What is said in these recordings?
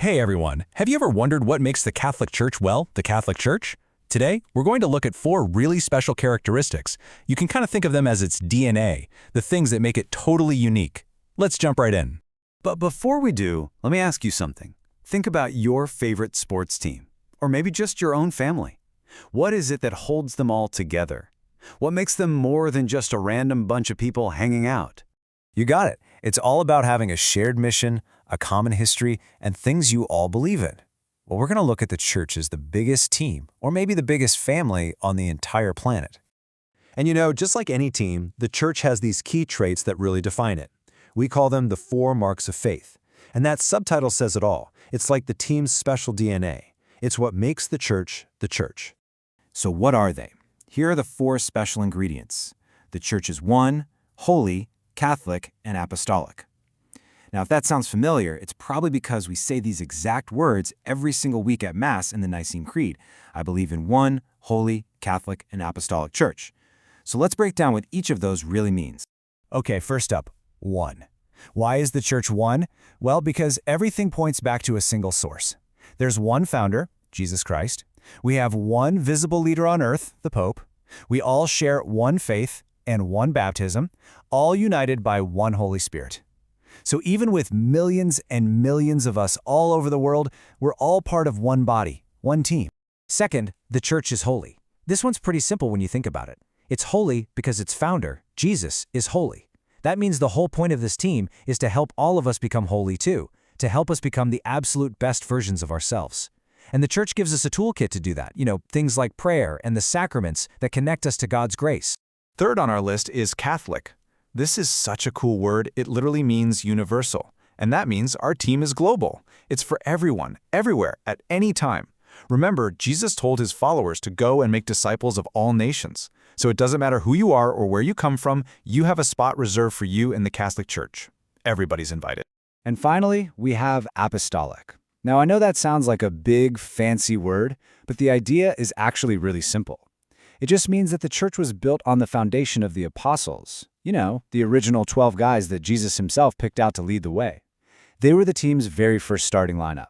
Hey everyone, have you ever wondered what makes the Catholic Church, well, the Catholic Church? Today, we're going to look at 4 really special characteristics. You can kind of think of them as its DNA, the things that make it totally unique. Let's jump right in. But before we do, let me ask you something. Think about your favorite sports team, or maybe just your own family. What is it that holds them all together? What makes them more than just a random bunch of people hanging out? You got it. It's all about having a shared mission, a common history, and things you all believe in. Well, we're going to look at the church as the biggest team, or maybe the biggest family on the entire planet. And you know, just like any team, the church has these key traits that really define it. We call them the 4 marks of faith. And that subtitle says it all. It's like the team's special DNA. It's what makes the church the church. So what are they? Here are the 4 special ingredients. The church is one, holy, Catholic, and apostolic. Now, if that sounds familiar, it's probably because we say these exact words every single week at Mass in the Nicene Creed. I believe in one, holy, Catholic, and apostolic church. So let's break down what each of those really means. Okay, first up, one. Why is the church one? Well, because everything points back to a single source. There's one founder, Jesus Christ. We have one visible leader on earth, the Pope. We all share one faith and one baptism, all united by one Holy Spirit. So even with millions and millions of us all over the world, we're all part of one body, one team. Second, the church is holy. This one's pretty simple when you think about it. It's holy because its founder, Jesus, is holy. That means the whole point of this team is to help all of us become holy too, to help us become the absolute best versions of ourselves. And the church gives us a toolkit to do that, things like prayer and the sacraments that connect us to God's grace. Third on our list is Catholic. This is such a cool word, it literally means universal. And that means our team is global. It's for everyone, everywhere, at any time. Remember, Jesus told his followers to go and make disciples of all nations. So it doesn't matter who you are or where you come from, you have a spot reserved for you in the Catholic Church. Everybody's invited. And finally, we have apostolic. Now, I know that sounds like a big, fancy word, but the idea is actually really simple. It just means that the church was built on the foundation of the apostles. The original 12 guys that Jesus himself picked out to lead the way. They were the team's very first starting lineup.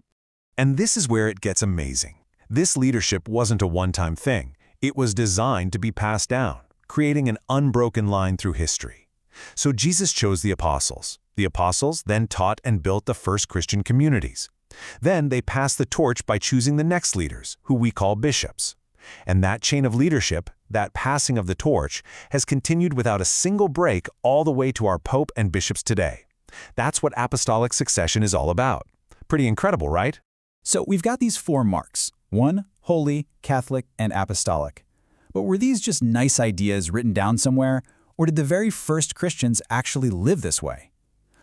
And this is where it gets amazing. This leadership wasn't a one-time thing. It was designed to be passed down, creating an unbroken line through history. So Jesus chose the apostles. The apostles then taught and built the first Christian communities. Then they passed the torch by choosing the next leaders, who we call bishops. And that chain of leadership, that passing of the torch, has continued without a single break all the way to our Pope and bishops today. That's what Apostolic Succession is all about. Pretty incredible, right? So we've got these 4 marks: one, holy, Catholic, and apostolic. But were these just nice ideas written down somewhere, or did the very first Christians actually live this way?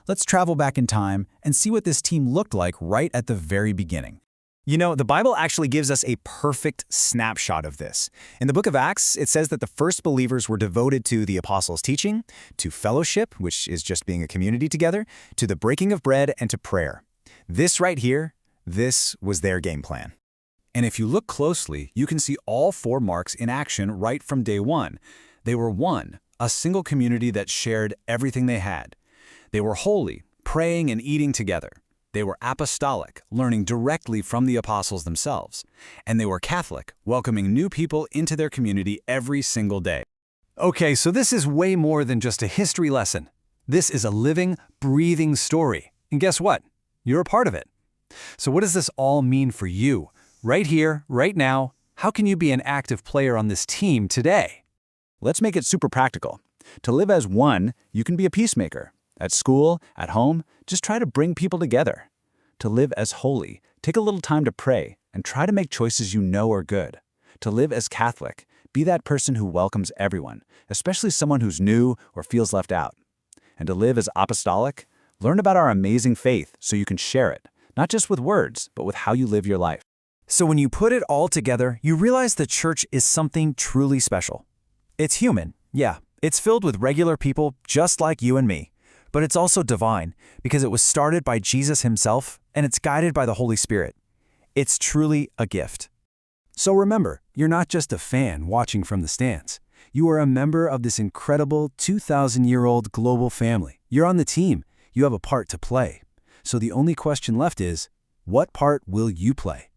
Let's travel back in time and see what this team looked like right at the very beginning. The Bible actually gives us a perfect snapshot of this. In the book of Acts, it says that the first believers were devoted to the apostles' teaching, to fellowship, which is just being a community together, to the breaking of bread, and to prayer. This right here, this was their game plan. And if you look closely, you can see all 4 marks in action right from day one. They were one, a single community that shared everything they had. They were holy, praying and eating together. They were apostolic, learning directly from the apostles themselves. And they were Catholic, welcoming new people into their community every single day. Okay, so this is way more than just a history lesson. This is a living, breathing story. And guess what? You're a part of it. So what does this all mean for you? Right here, right now, how can you be an active player on this team today? Let's make it super practical. To live as one, you can be a peacemaker. At school, at home, just try to bring people together. To live as holy, take a little time to pray and try to make choices you know are good. To live as Catholic, be that person who welcomes everyone, especially someone who's new or feels left out. And to live as apostolic, learn about our amazing faith so you can share it, not just with words, but with how you live your life. So when you put it all together, you realize the church is something truly special. It's human, yeah. It's filled with regular people just like you and me. But it's also divine because it was started by Jesus himself and it's guided by the Holy Spirit. It's truly a gift. So remember, you're not just a fan watching from the stands. You are a member of this incredible 2,000-year-old global family. You're on the team. You have a part to play. So the only question left is, What part will you play?